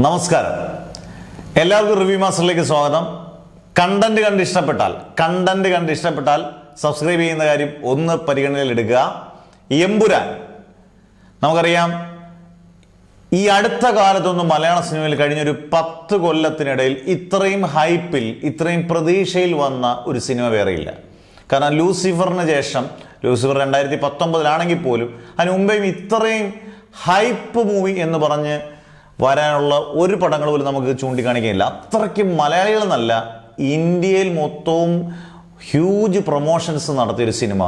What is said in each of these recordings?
നമസ്കാരം, എല്ലാവർക്കും റിവ്യൂ മാസ്റ്ററിലേക്ക് സ്വാഗതം. കണ്ടന്റ് കണ്ട് ഇഷ്ടപ്പെട്ടാൽ സബ്സ്ക്രൈബ് ചെയ്യുന്ന കാര്യം ഒന്ന് പരിഗണനയിൽ എടുക്കുക. എമ്പുരാൻ നമുക്കറിയാം, ഈ അടുത്ത കാലത്തൊന്നും മലയാള സിനിമയിൽ കഴിഞ്ഞൊരു 10 കൊല്ലത്തിനിടയിൽ ഇത്രയും ഹൈപ്പിൽ ഇത്രയും പ്രതീക്ഷയിൽ വന്ന ഒരു സിനിമ വേറെയില്ല. കാരണം ലൂസിഫറിന് ശേഷം, ലൂസിഫർ 2019 പോലും അതിന് മുമ്പേയും ഇത്രയും ഹൈപ്പ് മൂവി എന്ന് പറഞ്ഞ് വരാനുള്ള ഒരു പടങ്ങൾ പോലും നമുക്ക് ചൂണ്ടിക്കാണിക്കുകയില്ല. അത്രയ്ക്ക് മലയാളികൾ എന്നല്ല, ഇന്ത്യയിൽ മൊത്തവും ഹ്യൂജ് പ്രൊമോഷൻസ് നടത്തിയൊരു സിനിമ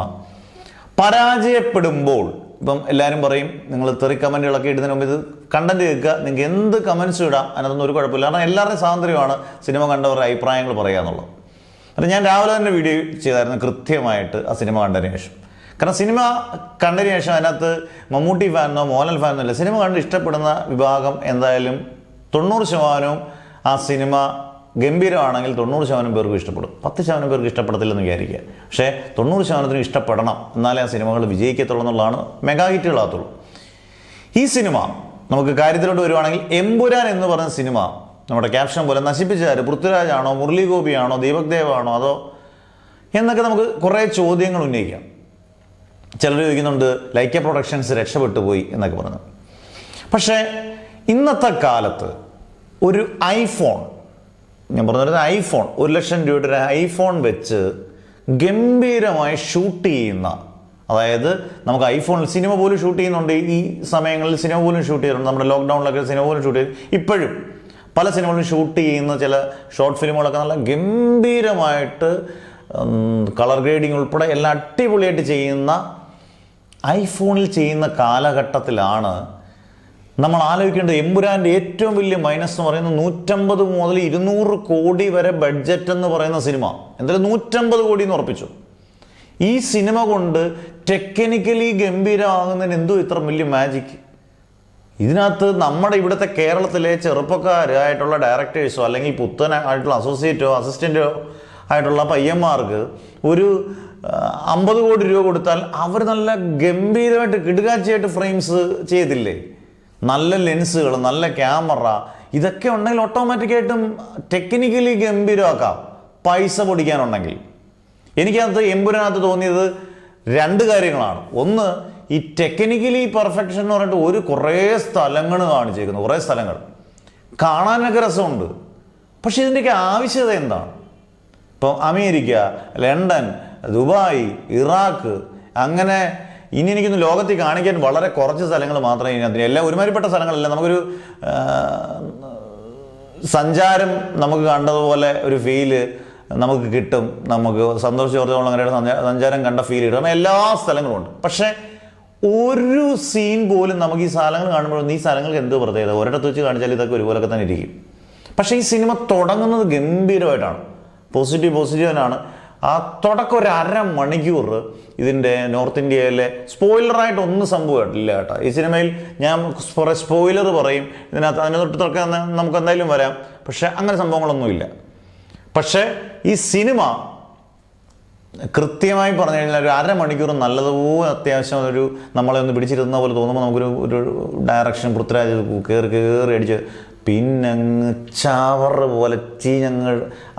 പരാജയപ്പെടുമ്പോൾ ഇപ്പം എല്ലാവരും പറയും, നിങ്ങൾ തെറി കമൻറ്റുകളൊക്കെ ഇടുന്നതിന് മുമ്പ് ഇത് കണ്ടന്റ് കേൾക്കുക, നിങ്ങൾക്ക് എന്ത് കമൻസും ഇടാം, അതിനകത്തൊന്നും ഒരു കുഴപ്പമില്ല. കാരണം എല്ലാവരുടെയും സ്വാതന്ത്ര്യമാണ് സിനിമ കണ്ടവരുടെ അഭിപ്രായങ്ങൾ പറയുക എന്നുള്ളത്. അത് ഞാൻ രാവിലെ തന്നെ വീഡിയോ ചെയ്തായിരുന്നു കൃത്യമായിട്ട് ആ സിനിമ കണ്ടതിന് ശേഷം. കാരണം സിനിമ കണ്ടതിന് ശേഷം അതിനകത്ത് മമ്മൂട്ടി ഫാനോ മോഹൻലാൽ ഫാനോ ഇല്ല. സിനിമ കണ്ട് ഇഷ്ടപ്പെടുന്ന വിഭാഗം എന്തായാലും 90% ആ സിനിമ ഗംഭീരമാണെങ്കിൽ 90% പേർക്ക് ഇഷ്ടപ്പെടും. 10% പേർക്ക് ഇഷ്ടപ്പെടത്തില്ലെന്ന് വിചാരിക്കുക. പക്ഷേ 90% ഇഷ്ടപ്പെടണം, എന്നാലേ ആ സിനിമകൾ വിജയിക്കത്തുള്ളൂ എന്നുള്ളതാണ് മെഗാ ഹിറ്റുകളാകത്തുള്ളൂ. ഈ സിനിമ നമുക്ക് കാര്യത്തിലോട്ട് വരുവാണെങ്കിൽ, എമ്പുരാൻ എന്ന് പറയുന്ന സിനിമ നമ്മുടെ ക്യാപ്ഷൻ പോലെ നശിപ്പിച്ചാൽ പൃഥ്വിരാജാണോ, മുരളി ഗോപിയാണോ, ദീപക് ദേവാണോ അതോ എന്നൊക്കെ നമുക്ക് കുറേ ചോദ്യങ്ങൾ ഉന്നയിക്കാം. ചിലർ ചോദിക്കുന്നുണ്ട് ലൈക്ക പ്രൊഡക്ഷൻസ് രക്ഷപ്പെട്ടു പോയി എന്നൊക്കെ പറഞ്ഞു. പക്ഷേ ഇന്നത്തെ കാലത്ത് ഒരു ഐഫോൺ, ഞാൻ പറഞ്ഞത് ഐഫോൺ, 1 ലക്ഷം രൂപയുടെ ഒരു ഐഫോൺ വെച്ച് ഗംഭീരമായി ഷൂട്ട് ചെയ്യുന്ന, അതായത് നമുക്ക് ഐഫോണിൽ സിനിമ പോലും ഷൂട്ട് ചെയ്യുന്നുണ്ട്. ഈ സമയങ്ങളിൽ സിനിമ പോലും ഷൂട്ട് ചെയ്തിട്ടുണ്ട്. നമ്മുടെ ലോക്ക്ഡൗണിലൊക്കെ സിനിമ പോലും ഷൂട്ട് ചെയ്ത്, ഇപ്പോഴും പല സിനിമകളും ഷൂട്ട് ചെയ്യുന്ന ചില ഷോർട്ട് ഫിലിമുകളൊക്കെ നല്ല ഗംഭീരമായിട്ട് കളർ ഗ്രേഡിങ് ഉൾപ്പെടെ എല്ലാം അടിപൊളിയായിട്ട് ചെയ്യുന്ന ഐഫോണിൽ ചെയ്യുന്ന കാലഘട്ടത്തിലാണ് നമ്മൾ ആലോചിക്കേണ്ടത്. എമ്പുരാൻ്റെ ഏറ്റവും വലിയ മൈനസ് എന്ന് പറയുന്നത് 150 മുതൽ 200 കോടി വരെ ബഡ്ജറ്റ് എന്ന് പറയുന്ന സിനിമ. എന്തായാലും 150 കോടി എന്ന് ഉറപ്പിച്ചു. ഈ സിനിമ കൊണ്ട് ടെക്നിക്കലി ഗംഭീരമാകുന്നതിന് എന്തോ ഇത്ര വലിയ മാജിക്? ഇതിനകത്ത് നമ്മുടെ ഇവിടുത്തെ കേരളത്തിലെ ചെറുപ്പക്കാരായിട്ടുള്ള ഡയറക്ടേഴ്സോ അല്ലെങ്കിൽ പുത്തനായിട്ടുള്ള അസോസിയേറ്റോ അസിസ്റ്റൻറ്റോ ആയിട്ടുള്ള പയ്യന്മാർക്ക് ഒരു 50 കോടി രൂപ കൊടുത്താൽ അവർ നല്ല ഗംഭീരമായിട്ട് കിടുകാച്ചിയായിട്ട് ഫ്രെയിംസ് ചെയ്തില്ലേ? നല്ല ലെൻസുകൾ, നല്ല ക്യാമറ, ഇതൊക്കെ ഉണ്ടെങ്കിൽ ഓട്ടോമാറ്റിക്കായിട്ടും ടെക്നിക്കലി ഗംഭീരമാക്കാം, പൈസ പൊടിക്കാനുണ്ടെങ്കിൽ. എനിക്കകത്ത് എമ്പുരാനകത്ത് തോന്നിയത് 2 കാര്യങ്ങളാണ്. ഒന്ന്, ഈ ടെക്നിക്കലി പെർഫെക്ഷൻ എന്ന് പറഞ്ഞിട്ട് കുറേ സ്ഥലങ്ങൾ കാണിച്ചേക്കുന്നു, കുറേ സ്ഥലങ്ങൾ കാണാനൊക്കെ രസമുണ്ട്. പക്ഷെ ഇതിൻ്റെയൊക്കെ ആവശ്യകത എന്താണ്? ഇപ്പം അമേരിക്ക, ലണ്ടൻ, ദുബായ്, ഇറാഖ്, അങ്ങനെ ഇനി എനിക്കൊന്ന് ലോകത്തിൽ കാണിക്കാൻ വളരെ കുറച്ച് സ്ഥലങ്ങൾ മാത്രമേ ഇതിനകത്ത്, എല്ലാം ഒരുമാതിരിപ്പെട്ട സ്ഥലങ്ങളല്ല. നമുക്കൊരു സഞ്ചാരം നമുക്ക് കണ്ടതുപോലെ ഒരു ഫീല് നമുക്ക് കിട്ടും. നമുക്ക് സന്തോഷ് ജോർജ് കുളങ്ങരയുടെ സഞ്ചാരം കണ്ട ഫീൽ കിട്ടും. എല്ലാ സ്ഥലങ്ങളും ഉണ്ട്. പക്ഷേ ഒരു സീൻ പോലും നമുക്ക് ഈ സ്ഥലങ്ങൾ കാണുമ്പോഴൊന്നും ഈ സ്ഥലങ്ങൾക്ക് എന്ത് പ്രത്യേകത? ഒരിടത്ത് വെച്ച് കാണിച്ചാൽ ഇതൊക്കെ ഒരുപോലൊക്കെ തന്നെ ഇരിക്കും. പക്ഷേ ഈ സിനിമ തുടങ്ങുന്നത് ഗംഭീരമായിട്ടാണ്, പോസിറ്റീവാണ്. ആ തുടക്കം ഒരു 1/2 മണിക്കൂർ ഇതിൻ്റെ നോർത്ത് ഇന്ത്യയിലെ സ്പോയിലറായിട്ട് ഒന്നും സംഭവമായിട്ടില്ല കേട്ടോ. ഈ സിനിമയിൽ ഞാൻ കുറേ സ്പോയിലർ പറയും ഇതിനകത്ത്, അതിന് തൊട്ടൊക്കെ നമുക്ക് എന്തായാലും വരാം. പക്ഷെ അങ്ങനെ സംഭവങ്ങളൊന്നുമില്ല. പക്ഷേ ഈ സിനിമ കൃത്യമായി പറഞ്ഞു കഴിഞ്ഞാൽ ഒരു 1/2 മണിക്കൂർ നല്ലതുപോലെ അത്യാവശ്യം ഒരു നമ്മളെ ഒന്ന് പിടിച്ചിരുന്ന പോലെ തോന്നുമ്പോൾ നമുക്കൊരു ഡയറക്ഷൻ പൃഥ്വിരാജ് കയറി അടിച്ച് പിന്നങ്ങ് ചവറ് പോലെ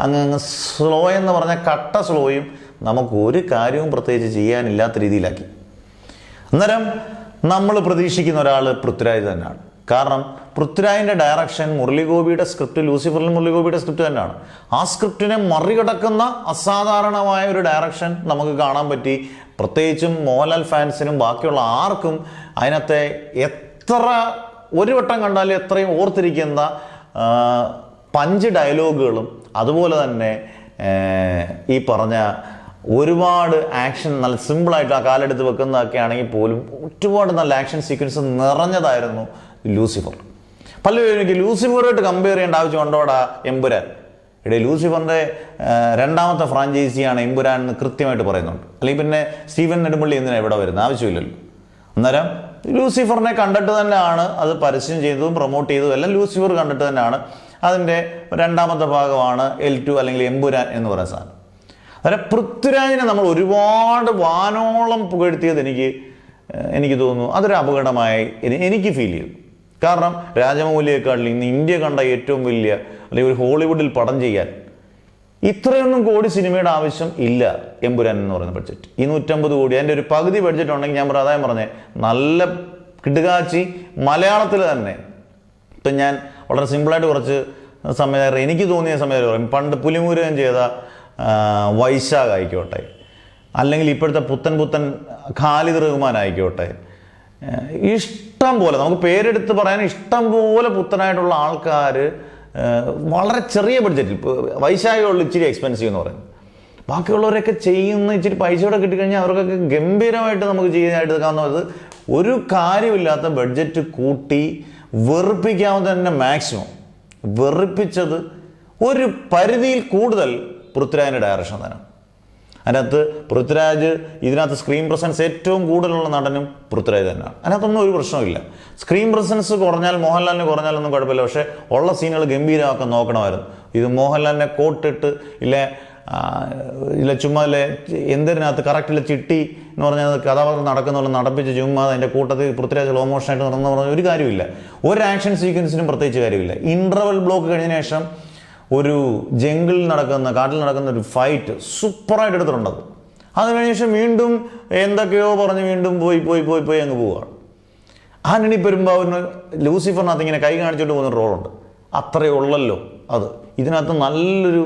അങ്ങ് സ്ലോ എന്ന് പറഞ്ഞാൽ കട്ട സ്ലോയും നമുക്ക് ഒരു കാര്യവും പ്രത്യേകിച്ച് ചെയ്യാനില്ലാത്ത രീതിയിലാക്കി. അന്നേരം നമ്മൾ പ്രതീക്ഷിക്കുന്ന ഒരാൾ പൃഥ്വിരാജ് തന്നെയാണ്. കാരണം പൃഥ്വിരാജിൻ്റെ ഡയറക്ഷൻ, മുരളി ഗോപിയുടെ സ്ക്രിപ്റ്റ്, ലൂസിഫറിൽ മുരളി ഗോപിയുടെ സ്ക്രിപ്റ്റ് തന്നെയാണ്. ആ സ്ക്രിപ്റ്റിനെ മറികടക്കുന്ന അസാധാരണമായ ഒരു ഡയറക്ഷൻ നമുക്ക് കാണാൻ പറ്റി. പ്രത്യേകിച്ചും മോഹൻലാൽ ഫാൻസിനും ബാക്കിയുള്ള ആർക്കും അതിനകത്തെ ഒരു വട്ടം കണ്ടാൽ എത്രയും ഓർത്തിരിക്കുന്ന പഞ്ച് ഡയലോഗുകളും അതുപോലെ തന്നെ ഈ പറഞ്ഞ ഒരുപാട് ആക്ഷൻ, നല്ല സിമ്പിളായിട്ട് ആ കാലെടുത്ത് വെക്കുന്നതൊക്കെ ആണെങ്കിൽ പോലും ഒരുപാട് നല്ല ആക്ഷൻ സീക്വൻസ് നിറഞ്ഞതായിരുന്നു ലൂസിഫർ. പലരും എനിക്ക് ലൂസിഫറുമായിട്ട് കമ്പയർ ചെയ്യേണ്ട ആവശ്യം ഉണ്ടോടാ എമ്പുരാൻ? ലൂസിഫറിൻ്റെ 2ാമത്തെ ഫ്രാഞ്ചൈസിയാണ് എമ്പുരാൻ എന്ന് കൃത്യമായിട്ട് പറയുന്നുണ്ട്. അല്ലെങ്കിൽ പിന്നെ സ്റ്റീവൻ നെടുമ്പള്ളി എന്തിനാണ് ഇവിടെ വരുന്നത്? ആവശ്യമില്ലല്ലോ. അന്നേരം ലൂസിഫറിനെ കണ്ടിട്ട് തന്നെയാണ് അത് പരസ്യം ചെയ്തതും പ്രൊമോട്ട് ചെയ്തതും എല്ലാം. ലൂസിഫർ കണ്ടിട്ട് തന്നെയാണ്. അതിൻ്റെ 2ാമത്തെ ഭാഗമാണ് L2 അല്ലെങ്കിൽ എമ്പുരാൻ എന്ന് പറയുന്ന സാധനം. അന്നേരം പൃഥ്വിരാജിനെ നമ്മൾ ഒരുപാട് വാനോളം പുകഴ്ത്തിയത് എനിക്ക് തോന്നുന്നു അതൊരു അപകടമായി എനിക്ക് ഫീൽ ചെയ്തു. കാരണം രാജമൗലിയെക്കാട്ടിൽ ഇന്ന് ഇന്ത്യ കണ്ട ഏറ്റവും വലിയ അല്ലെങ്കിൽ ഒരു ഹോളിവുഡിൽ പടം ചെയ്യാൻ ഇത്രയൊന്നും കോടി സിനിമയുടെ ആവശ്യം ഇല്ല എമ്പുരാൻ എന്ന് പറയുന്ന ബഡ്ജറ്റ്. ഈ 150 കോടി അതിൻ്റെ ഒരു പകുതി ബഡ്ജറ്റ് ഉണ്ടെങ്കിൽ ഞാൻ അതായത് പറഞ്ഞേ നല്ല കിടുകാച്ചി മലയാളത്തിൽ തന്നെ. ഇപ്പം ഞാൻ വളരെ സിമ്പിളായിട്ട് കുറച്ച് സമയം എനിക്ക് തോന്നിയ സമയത്ത് പറയും. പണ്ട് പുലിമുരുകൻ ചെയ്ത വൈശാഖ് ആയിക്കോട്ടെ, അല്ലെങ്കിൽ ഇപ്പോഴത്തെ പുത്തൻ ഖാലിദ് റഹ്മാൻ ആയിക്കോട്ടെ, ഇഷ്ടം പോലെ നമുക്ക് പേരെടുത്ത് പറയാൻ ഇഷ്ടം പോലെ പുത്തനായിട്ടുള്ള ആൾക്കാർ വളരെ ചെറിയ ബഡ്ജറ്റിൽ. വൈശാഖുള്ള ഇച്ചിരി എക്സ്പെൻസീവ് എന്ന് പറയുന്നത്, ബാക്കിയുള്ളവരൊക്കെ ചെയ്യുന്ന ഇച്ചിരി പൈസയോടെ കിട്ടിക്കഴിഞ്ഞാൽ അവർക്കൊക്കെ ഗംഭീരമായിട്ട് നമുക്ക് ചെയ്യാനായിട്ട് എടുക്കാവുന്നത്. ഒരു കാര്യമില്ലാത്ത ബഡ്ജറ്റ് കൂട്ടി വെറുപ്പിക്കാവുന്ന തന്നെ മാക്സിമം വെറുപ്പിച്ചത് ഒരു പരിധിയിൽ കൂടുതൽ പൃഥ്വിരാജിൻ്റെ ഡയറക്ഷൻ തന്നെ. അതിനകത്ത് പൃഥ്വിരാജ് ഇതിനകത്ത് സ്ക്രീൻ പ്രസൻസ് ഏറ്റവും കൂടുതലുള്ള നടനും പൃഥ്വിരാജ് തന്നെയാണ്. അതിനകത്തൊന്നും ഒരു പ്രശ്നമില്ല. സ്ക്രീൻ പ്രസൻസ് കുറഞ്ഞാൽ മോഹൻലാലിന് കുറഞ്ഞാലൊന്നും കുഴപ്പമില്ല. പക്ഷേ ഉള്ള സീനുകൾ ഗംഭീരമാക്കാൻ നോക്കണമായിരുന്നു. ഇത് മോഹൻലാലിനെ കോട്ടിട്ട് ഇല്ല ചുമ്മാ എന്തിനകത്ത് കറക്റ്റില്ല ചിട്ടി എന്ന് പറഞ്ഞാൽ കഥാപാത്രം നടക്കുന്നുള്ള നടപ്പിച്ച് ചുമ്മാ അതിൻ്റെ കൂട്ടത്തിൽ പൃഥ്വിരാജ് സ്ലോ മോഷനായിട്ട് നടന്നു പറഞ്ഞാൽ ഒരു കാര്യമില്ല. ഒരു ആക്ഷൻ സീക്വൻസിനും പ്രത്യേകിച്ച് കാര്യമില്ല. ഇൻ്റർവൽ ബ്ലോക്ക് കഴിഞ്ഞതിന് ശേഷം ഒരു ജംഗിളിൽ നടക്കുന്ന കാട്ടിൽ നടക്കുന്ന ഒരു ഫൈറ്റ് സൂപ്പറായിട്ട് എടുത്തിട്ടുണ്ട്. അത് കഴിഞ്ഞ ശേഷം വീണ്ടും എന്തൊക്കെയോ പറഞ്ഞ് വീണ്ടും പോയി അങ്ങ് പോവുകയാണ്. ആന്റണി പെരുമ്പാവൂരിന് ലൂസിഫറിനകത്ത് ഇങ്ങനെ കൈ കാണിച്ചിട്ട് പോകുന്ന റോളുണ്ട്. അത്രയേ ഉള്ളല്ലോ അത്. ഇതിനകത്ത് നല്ലൊരു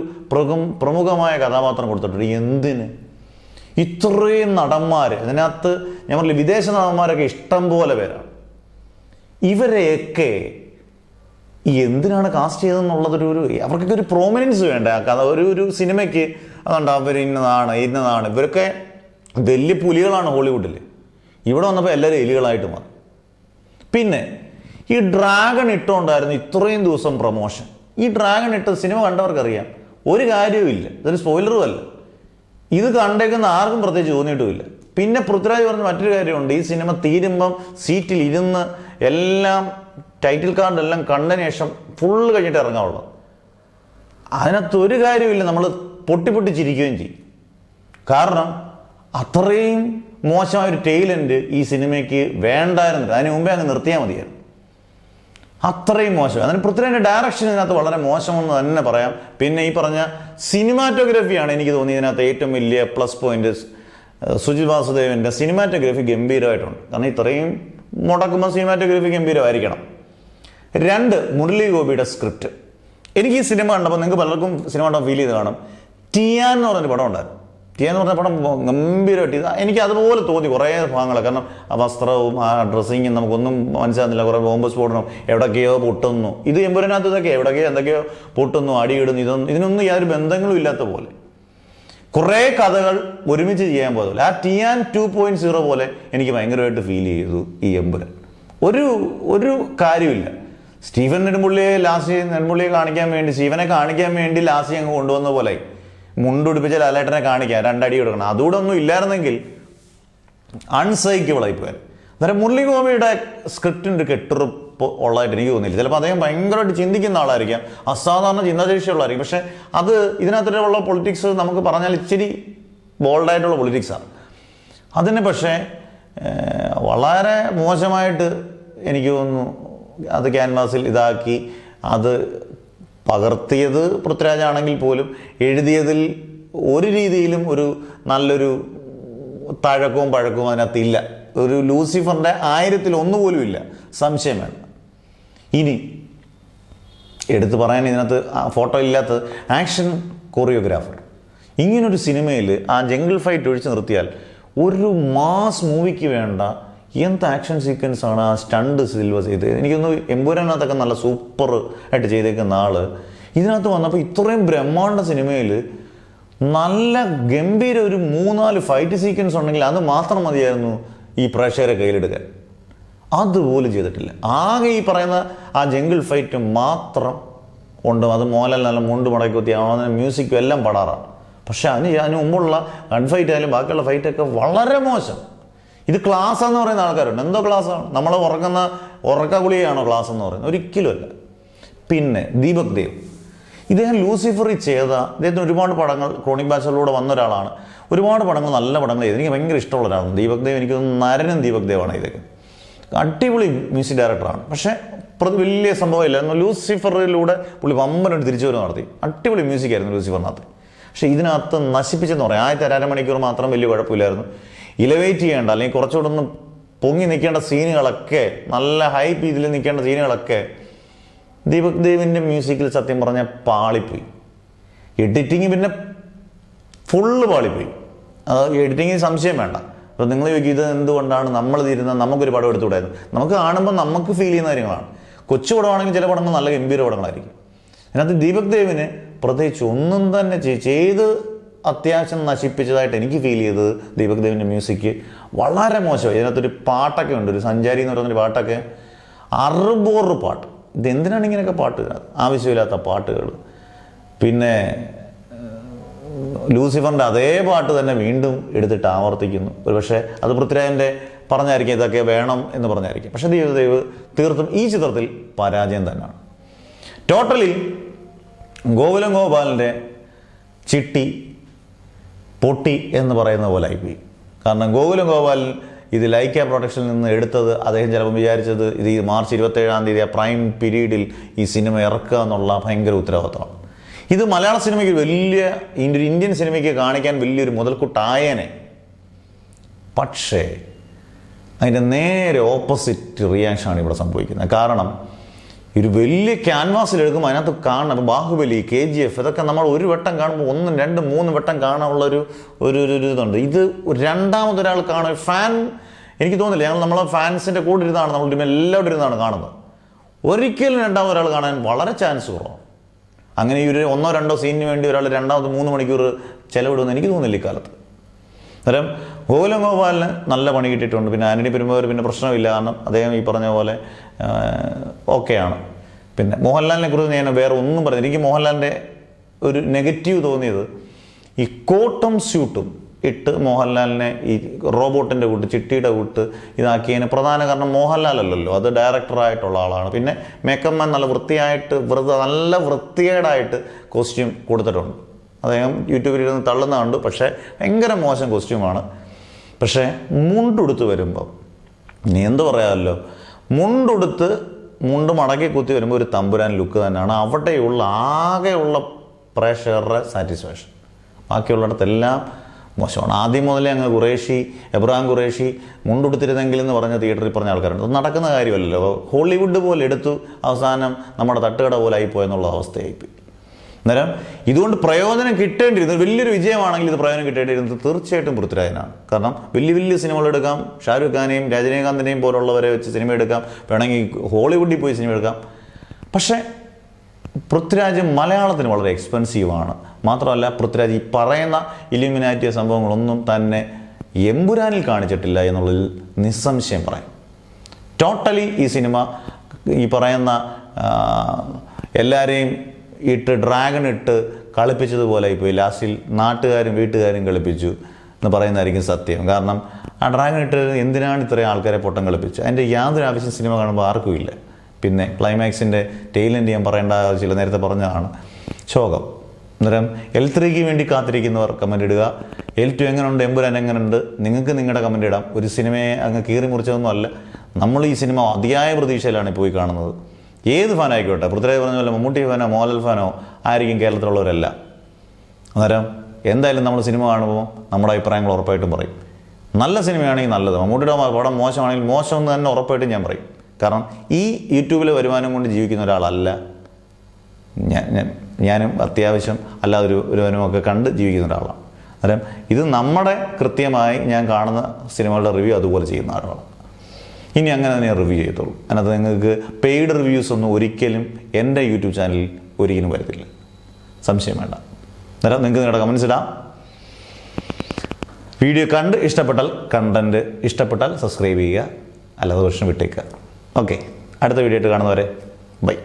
പ്രമുഖമായ കഥാപാത്രം കൊടുത്തിട്ടുണ്ട്. എന്തിന് ഇത്രയും നടന്മാർ ഇതിനകത്ത്? ഞാൻ പറഞ്ഞില്ല, വിദേശ നടന്മാരൊക്കെ ഇഷ്ടം പോലെ പേരാണ്. ഇവരെയൊക്കെ എന്തിനാണ് കാസ്റ്റ് ചെയ്തതെന്നുള്ളതൊരു അവർക്കൊക്കെ ഒരു പ്രോമിനൻസ് വേണ്ട കഥ. ഒരു സിനിമയ്ക്ക് അതുകൊണ്ട് അവർ ഇന്നതാണ്. ഇവരൊക്കെ വലിയ പുലികളാണ് ഹോളിവുഡിൽ. ഇവിടെ വന്നപ്പോൾ എല്ലാവരും എലികളായിട്ട് മാറി. പിന്നെ ഈ ഡ്രാഗൺ ഇട്ടുകൊണ്ടായിരുന്നു ഇത്രയും ദിവസം പ്രൊമോഷൻ. ഈ ഡ്രാഗൺ ഇട്ട് സിനിമ കണ്ടവർക്കറിയാം ഒരു കാര്യവുമില്ല. ഇതൊരു സ്പോയിലറും അല്ല. ഇത് കണ്ടേക്കുന്ന ആർക്കും പ്രത്യേകിച്ച് തോന്നിയിട്ടുമില്ല. പിന്നെ പൃഥ്വിരാജ് പറഞ്ഞ മറ്റൊരു കാര്യമുണ്ട്. ഈ സിനിമ തീരുമ്പം സീറ്റിൽ ഇരുന്ന് എല്ലാം ടൈറ്റിൽ കാർഡെല്ലാം കണ്ടതിന് ശേഷം ഫുള്ള് കഴിഞ്ഞിട്ട് ഇറങ്ങാവുള്ളൂ. അതിനകത്ത് ഒരു കാര്യമില്ല. നമ്മൾ പൊട്ടിച്ചിരിക്കുകയും ചെയ്യും. കാരണം അത്രയും മോശമായൊരു ടെയിലൻറ്റ് ഈ സിനിമയ്ക്ക് വേണ്ടായിരുന്നു. അതിന് മുമ്പേ അങ്ങ് നിർത്തിയാൽ മതിയായിരുന്നു. അത്രയും മോശം. അതിന് പൃഥ്വിരാജിൻ്റെ ഡയറക്ഷൻ ഇതിനകത്ത് വളരെ മോശമെന്ന് തന്നെ പറയാം. പിന്നെ ഈ പറഞ്ഞ സിനിമാറ്റോഗ്രഫിയാണ് എനിക്ക് തോന്നി ഇതിനകത്ത് ഏറ്റവും വലിയ പ്ലസ് പോയിന്റ്. സുജിത് വാസുദേവൻ്റെ സിനിമാറ്റോഗ്രഫി ഗംഭീരമായിട്ടുണ്ട്. കാരണം ഇത്രയും മുടക്കുമ്പോൾ സിനിമാറ്റോഗ്രഫി ഗംഭീരമായിരിക്കണം. 2 മുരളി ഗോപിയുടെ സ്ക്രിപ്റ്റ്. എനിക്ക് ഈ സിനിമ കണ്ടപ്പോൾ നിങ്ങൾക്ക് പലർക്കും സിനിമ കണ്ടപ്പോൾ ഫീൽ ചെയ്ത് കാണും. ടിയാൻ എന്ന് പറഞ്ഞൊരു പടം ഉണ്ടായിരുന്നു. ടിയാൻ എന്ന് പറഞ്ഞ പടം ഗംഭീരമായിട്ട് എനിക്ക് അതുപോലെ തോന്നി കുറേ ഭാഗങ്ങൾ. കാരണം ആ വസ്ത്രവും ആ ഡ്രസ്സിങ്ങും നമുക്കൊന്നും മനസ്സിലാകുന്നില്ല. കുറേ ബോംബ് സ്ഫോടനം, എവിടൊക്കെയോ പൊട്ടുന്നു. ഇത് എമ്പുരാനകത്ത് ഇതൊക്കെ എവിടൊക്കെയോ എന്തൊക്കെയോ പൊട്ടുന്നു, അടിയിടുന്നു. ഇതിനൊന്നും യാതൊരു ബന്ധങ്ങളും ഇല്ലാത്ത പോലെ കുറേ കഥകൾ ഒരുമിച്ച് ചെയ്യാൻ പോകില്ല. ആ ടിയാൻ 2.0 പോലെ എനിക്ക് ഭയങ്കരമായിട്ട് ഫീൽ ചെയ്തു ഈ എമ്പുരാൻ. ഒരു കാര്യമില്ല. സ്റ്റീഫൻ നെടുമ്പുള്ളിയെ കാണിക്കാൻ വേണ്ടി ലാസ്റ്റ് അങ്ങ് കൊണ്ടുവന്ന പോലെ മുണ്ടുപിടിപ്പിച്ച ലാലേട്ടനെ കാണിക്കാൻ 2 അടി കൊടുക്കണം. അതുകൂടെ ഒന്നും ഇല്ലായിരുന്നെങ്കിൽ അൺസൈക്കബിൾ ആയിപ്പോയാൽ. അന്നേരം മുരളി ഗോപിയുടെ സ്ക്രിപ്റ്റിൻ്റെ കെട്ടുറപ്പ് ഉള്ളതായിട്ട് എനിക്ക് തോന്നിയില്ല. ചിലപ്പോൾ അദ്ദേഹം ഭയങ്കരമായിട്ട് ചിന്തിക്കുന്ന ആളായിരിക്കാം, അസാധാരണ ചിന്താശേഷിയുള്ളതായിരിക്കും. പക്ഷേ അത് ഇതിനകത്തുള്ള പൊളിറ്റിക്സ് നമുക്ക് പറഞ്ഞാൽ ഇച്ചിരി ബോൾഡായിട്ടുള്ള പൊളിറ്റിക്സാണ്. അതിന് പക്ഷേ വളരെ മോശമായിട്ട് എനിക്ക് തോന്നുന്നു അത് ക്യാൻവാസിൽ ഇതാക്കി. അത് പകർത്തിയത് പൃഥ്വിരാജാണെങ്കിൽ പോലും എഴുതിയതിൽ ഒരു രീതിയിലും ഒരു നല്ലൊരു തഴക്കവും പഴക്കവും അതിനകത്തില്ല. ഒരു ലൂസിഫറിൻ്റെ 1000-1 പോലും ഇല്ല, സംശയം വേണ്ട. ഇനി എടുത്തു പറയാൻ ഇതിനകത്ത് ഫോട്ടോ ഇല്ലാത്ത ആക്ഷൻ കൊറിയോഗ്രാഫർ. ഇങ്ങനൊരു സിനിമയിൽ ആ ജംഗിൾ ഫൈറ്റ് ഒഴിച്ച് നിർത്തിയാൽ ഒരു മാസ് മൂവിക്ക് വേണ്ട എന്ത് ആക്ഷൻ സീക്വൻസ് ആണ് ആ സ്റ്റണ്ട് സിൽവ ചെയ്ത്. എനിക്കൊന്ന് എമ്പുരാനകത്തൊക്കെ നല്ല സൂപ്പർ ആയിട്ട് ചെയ്തേക്കുന്ന ആള് ഇതിനകത്ത് വന്നപ്പോൾ ഇത്രയും ബ്രഹ്മാണ്ഡ സിനിമയിൽ നല്ല ഗംഭീര ഒരു 3-4 ഫൈറ്റ് സീക്വൻസ് ഉണ്ടെങ്കിൽ അത് മാത്രം മതിയായിരുന്നു ഈ പ്രേക്ഷകരെ കയ്യിലെടുക്കാൻ. അതുപോലും ചെയ്തിട്ടില്ല. ആകെ ഈ പറയുന്ന ആ ജംഗിൾ ഫൈറ്റ് മാത്രം ഉണ്ട്. അത് മോഹൻലാൽ നല്ല മുണ്ട് മടക്കി കുത്തി മ്യൂസിക്കും എല്ലാം പടാറാണ്. പക്ഷെ അതിന് മുമ്പുള്ള ഗൺ ഫൈറ്റ് ആയാലും ബാക്കിയുള്ള ഫൈറ്റൊക്കെ വളരെ മോശം. ഇത് ക്ലാസ് എന്ന് പറയുന്ന ആൾക്കാരുണ്ട്. എന്തോ ക്ലാസ്സാണ്? നമ്മൾ ഉറക്ക ഗുളികയാണോ ക്ലാസ് എന്ന് പറയുന്നത്? ഒരിക്കലുമല്ല. പിന്നെ ദീപക് ദേവ്, ഇദ്ദേഹം ലൂസിഫറിൽ ചെയ്ത ഇദ്ദേഹത്തിന് ഒരുപാട് പടങ്ങൾ ക്രോണിക് ബാച്ചറിലൂടെ വന്ന ഒരാളാണ്. ഒരുപാട് പടങ്ങൾ നല്ല പടങ്ങൾ ചെയ്ത് എനിക്ക് ഭയങ്കര ഇഷ്ടമുള്ള ഒരാളാണ് ദീപക് ദേവ്. എനിക്ക് നരനും ദീപക് ദേവാണ്. ഇതൊക്കെ അടിപൊളി മ്യൂസിക് ഡയറക്ടറാണ്. പക്ഷേ വലിയ സംഭവമില്ല. ലൂസിഫറിലൂടെ പുള്ളി വമ്പനോട് തിരിച്ചു വരും നടത്തി. അടിപൊളി മ്യൂസിക് ആയിരുന്നു ലൂസിഫറിനകത്ത്. പക്ഷേ ഇതിനകത്ത് നശിപ്പിച്ചെന്ന് പറയാം. ആദ്യത്തെ അരമണിക്കൂർ മാത്രം വലിയ കുഴപ്പമില്ലായിരുന്നു. ഇലവേറ്റ് ചെയ്യേണ്ട അല്ലെങ്കിൽ കുറച്ചുകൂടെ ഒന്ന് പൊങ്ങി നിൽക്കേണ്ട സീനുകളൊക്കെ, നല്ല ഹൈ പീതിൽ നിൽക്കേണ്ട സീനുകളൊക്കെ ദീപക് ദേവിൻ്റെ മ്യൂസിക്കിൽ സത്യം പറഞ്ഞാൽ പാളിപ്പോയി. എഡിറ്റിങ് പിന്നെ ഫുള്ള് പാളിപ്പോയി. അത് എഡിറ്റിങ്ങിന് സംശയം വേണ്ട. അപ്പോൾ നിങ്ങൾ ചോദിക്കും ഇത് എന്തുകൊണ്ടാണ് നമ്മൾ തീരുന്നത്, നമുക്കൊരു പടം എടുത്തുകൂടായിരുന്നു. നമുക്ക് കാണുമ്പോൾ നമുക്ക് ഫീൽ ചെയ്യുന്ന കാര്യങ്ങളാണ്. കൊച്ചു പടമാണെങ്കിൽ ചില പടങ്ങൾ നല്ല ഗംഭീര പടങ്ങളായിരിക്കും. അതിനകത്ത് ദീപക് ദേവിന് പ്രത്യേകിച്ച് ഒന്നും തന്നെ ചെയ്ത് അത്യാവശ്യം നശിപ്പിച്ചതായിട്ട് എനിക്ക് ഫീൽ ചെയ്തത് ദീപക് ദേവിൻ്റെ മ്യൂസിക് വളരെ മോശമായി. ഇതിനകത്തൊരു പാട്ടൊക്കെ ഉണ്ട്, ഒരു സഞ്ചാരി എന്ന് പറയുന്നൊരു പാട്ടൊക്കെ, അറുബോറ് പാട്ട്. ഇതെന്തിനാണ് ഇങ്ങനെയൊക്കെ പാട്ട്, ആവശ്യമില്ലാത്ത പാട്ടുകൾ. പിന്നെ ലൂസിഫറിൻ്റെ അതേ പാട്ട് തന്നെ വീണ്ടും എടുത്തിട്ട് ആവർത്തിക്കുന്നു. ഒരു പക്ഷേ അത് പൃഥ്വിരാജിൻ്റെ പറഞ്ഞായിരിക്കും, ഇതൊക്കെ വേണം എന്ന് പറഞ്ഞായിരിക്കും. പക്ഷേ ദീപക് തീർത്തും ഈ ചിത്രത്തിൽ പരാജയം തന്നെയാണ്. ടോട്ടലി ഗോകുലം ഗോപാലിൻ്റെ ചിട്ടി പൊട്ടി എന്ന് പറയുന്ന പോലെ ആയിപ്പോയി. കാരണം ഗോകുലം ഗോപാലൻ ഇത് ലൈക്ക പ്രൊഡക്ഷനിൽ നിന്ന് എടുത്തത് അദ്ദേഹം ചിലപ്പോൾ വിചാരിച്ചത് ഇത് ഈ മാർച്ച് 27-ാം തീയതി ആ പ്രൈം പീരീഡിൽ ഈ സിനിമ ഇറക്കുക എന്നുള്ള ഭയങ്കര ഉത്തരവാദിത്തമാണ്. ഇത് മലയാള സിനിമയ്ക്ക് വലിയ ഇന്ത്യൻ സിനിമയ്ക്ക് കാണിക്കാൻ വലിയൊരു മുതൽക്കൂട്ടായേനെ. പക്ഷേ അതിൻ്റെ നേരെ ഓപ്പോസിറ്റ് റിയാക്ഷനാണ് ഇവിടെ സംഭവിക്കുന്നത്. കാരണം ഒരു വലിയ ക്യാൻവാസിൽ എടുക്കുമ്പോൾ അതിനകത്ത് കാണണം. ബാഹുബലി, KGF ഇതൊക്കെ നമ്മൾ ഒരു വട്ടം കാണുമ്പോൾ 1, 2, 3 വട്ടം കാണാനുള്ളൊരു ഒരു ഇതുണ്ട്. ഇത് രണ്ടാമതൊരാൾ കാണാൻ ഫാൻ എനിക്ക് തോന്നുന്നില്ല. നമ്മളെ ഫാൻസിൻ്റെ കൂടെ ഇരുന്നാണ് നമ്മൾ എല്ലാവരും ഇരുന്നാണ് കാണുന്നത്. ഒരിക്കലും രണ്ടാമതൊരാൾ കാണാൻ വളരെ ചാൻസ് കുറവാണ്. അങ്ങനെ ഈ ഒരു 1, 2 സീനിന് വേണ്ടി ഒരാൾ 2-3 മണിക്കൂർ ചിലവിടുമെന്ന് എനിക്ക് തോന്നുന്നില്ല ഇക്കാലത്ത്. അന്നേരം ഗോകുലം ഗോപാലിന് നല്ല പണി കിട്ടിയിട്ടുണ്ട്. പിന്നെ ആന്റണി പെരുമ്പാവൂർ പിന്നെ പ്രശ്നമില്ല. കാരണം അദ്ദേഹം ഈ പറഞ്ഞ പോലെ ഓക്കെയാണ്. പിന്നെ മോഹൻലാലിനെ കുറിച്ച് ഞാൻ വേറെ ഒന്നും പറഞ്ഞു. എനിക്ക് മോഹൻലാലിൻ്റെ ഒരു നെഗറ്റീവ് തോന്നിയത് ഈ കോട്ടും സ്യൂട്ടും ഇട്ട് മോഹൻലാലിനെ ഈ റോബോട്ടിൻ്റെ കൂട്ട്, ചിട്ടിയുടെ കൂട്ട് ഇതാക്കിയതിന് പ്രധാന കാരണം മോഹൻലാൽ അല്ലല്ലോ, അത് ഡയറക്ടറായിട്ടുള്ള ആളാണ്. പിന്നെ മേക്കപ്പ് മാൻ നല്ല വൃത്തിയായിട്ട് നല്ല വൃത്തികേടായിട്ട് കോസ്റ്റ്യൂം കൊടുത്തിട്ടുണ്ട്. അദ്ദേഹം യൂട്യൂബിൽ ഇരുന്ന് തള്ളുന്ന കണ്ടു. പക്ഷേ ഭയങ്കര മോശം കോസ്റ്റ്യൂമാണ്. പക്ഷേ മുണ്ടുടുത്ത് വരുമ്പോൾ ഇനി എന്ത് പറയാമല്ലോ, മുണ്ട് മടക്കി കുത്തി വരുമ്പോൾ ഒരു തമ്പുരാൻ ലുക്ക് തന്നെയാണ്. അവിടെയുള്ള ആകെയുള്ള പ്രേക്ഷകരുടെ സാറ്റിസ്ഫാക്ഷൻ. ബാക്കിയുള്ളിടത്തെല്ലാം മോശമാണ്. ആദ്യം മുതലേ അങ്ങ് എബ്രഹാം ഖുറേഷി മുണ്ടുടുത്തിരുന്നെങ്കിൽ എന്ന് പറഞ്ഞ തിയേറ്ററിൽ പറഞ്ഞ ആൾക്കാരുണ്ട്. അത് നടക്കുന്ന കാര്യമല്ലല്ലോ. ഹോളിവുഡ് പോലെ എടുത്തു അവസാനം നമ്മുടെ തട്ടുകട പോലെ ആയിപ്പോയെന്നുള്ള അവസ്ഥയായിപ്പോയി. അന്നേരം ഇതുകൊണ്ട് പ്രയോജനം കിട്ടേണ്ടിയിരുന്നത് വലിയൊരു വിജയമാണെങ്കിൽ ഇത് പ്രയോജനം കിട്ടേണ്ടിയിരുന്നത് തീർച്ചയായിട്ടും പൃഥ്വിരാജിനാണ്. കാരണം വലിയ സിനിമകൾ എടുക്കാം, ഷാരൂഖ് ഖാനെയും രജനീകാന്തിനെയും പോലുള്ളവരെ വെച്ച് സിനിമ എടുക്കാം, വേണമെങ്കിൽ ഹോളിവുഡിൽ പോയി സിനിമ എടുക്കാം. പക്ഷേ പൃഥ്വിരാജ് മലയാളത്തിന് വളരെ എക്സ്പെൻസീവാണ്. മാത്രമല്ല പൃഥ്വിരാജ് ഈ പറയുന്ന ഇലുമിനാറ്റിയ സംഭവങ്ങളൊന്നും തന്നെ എമ്പുരാനിൽ കാണിച്ചിട്ടില്ല എന്നുള്ളതിൽ നിസ്സംശയം പറയാം. ടോട്ടലി ഈ സിനിമ ഈ പറയുന്ന എല്ലാവരെയും ഡ്രാഗൺ ഇട്ട് കളിപ്പിച്ചതുപോലെ ഇപ്പോൾ ലാസ്റ്റിൽ നാട്ടുകാരും വീട്ടുകാരും കളിപ്പിച്ചു എന്ന് പറയുന്നതായിരിക്കും സത്യം. കാരണം ആ ഡ്രാഗൺ ഇട്ട് എന്തിനാണ് ഇത്രയും ആൾക്കാരെ പൊട്ടം കളിപ്പിച്ചു? അതിൻ്റെ യാതൊരു ആവശ്യം സിനിമ കാണുമ്പോൾ ആർക്കും ഇല്ല. പിന്നെ ക്ലൈമാക്സിൻ്റെ ടെയിലെൻഡ് ഞാൻ പറയേണ്ട ആവശ്യമില്ല, നേരത്തെ പറഞ്ഞതാണ് ശോകം. അന്നേരം L3ക്ക് വേണ്ടി കാത്തിരിക്കുന്നവർ കമൻ്റ് ഇടുക. L2 എങ്ങനെയുണ്ട്, എമ്പുരാൻ എങ്ങനെയുണ്ട്, നിങ്ങൾക്ക് നിങ്ങളുടെ കമൻ്റ് ഇടാം. ഒരു സിനിമയെ അങ്ങ് കീറി മുറിച്ചതൊന്നും അല്ല. നമ്മൾ ഈ സിനിമ അതിയായ പ്രതീക്ഷയിലാണ് പോയി കാണുന്നത്. ഏത് ഫാനായിക്കോട്ടെ, പൃഥ്വിരാജ് പറഞ്ഞ പോലെ മമ്മൂട്ടി ഫാനോ മോഹൻലാൽ ഫാനോ ആയിരിക്കും കേരളത്തിലുള്ളവരല്ല. അന്നേരം എന്തായാലും നമ്മൾ സിനിമ കാണുമ്പോൾ നമ്മുടെ അഭിപ്രായങ്ങൾ ഉറപ്പായിട്ടും പറയും. നല്ല സിനിമയാണെങ്കിൽ നല്ലത്, മമ്മൂട്ടിയുടെ പടം മോശമാണെങ്കിൽ മോശമെന്ന് തന്നെ ഉറപ്പായിട്ടും ഞാൻ പറയും. കാരണം ഈ യൂട്യൂബിലെ വരുമാനം കൊണ്ട് ജീവിക്കുന്ന ഒരാളല്ല ഞാനും. അത്യാവശ്യം അല്ലാതെ ഒരു വരുമാനമൊക്കെ കണ്ട് ജീവിക്കുന്ന ഒരാളാണ്. അന്നേരം ഇത് നമ്മുടെ കൃത്യമായി ഞാൻ കാണുന്ന സിനിമകളുടെ റിവ്യൂ അതുപോലെ ചെയ്യുന്ന ആളാണ്. ഇനി അങ്ങനെ തന്നെ റിവ്യൂ ചെയ്തോളൂ. അതിനകത്ത് നിങ്ങൾക്ക് പെയ്ഡ് റിവ്യൂസ് ഒന്നും ഒരിക്കലും എൻ്റെ യൂട്യൂബ് ചാനലിൽ ഒരിക്കലും വരത്തില്ല, സംശയം വേണ്ട. അന്നേരം നിങ്ങൾക്ക് നിങ്ങളുടെ കമൻസ് ഇടാം. വീഡിയോ കണ്ട് കണ്ടൻറ്റ് ഇഷ്ടപ്പെട്ടാൽ സബ്സ്ക്രൈബ് ചെയ്യുക, അല്ലാതെ പ്രശ്നം വിട്ടേക്കുക. ഓക്കെ, അടുത്ത വീഡിയോ ആയിട്ട് കാണുന്നവരെ ബൈ.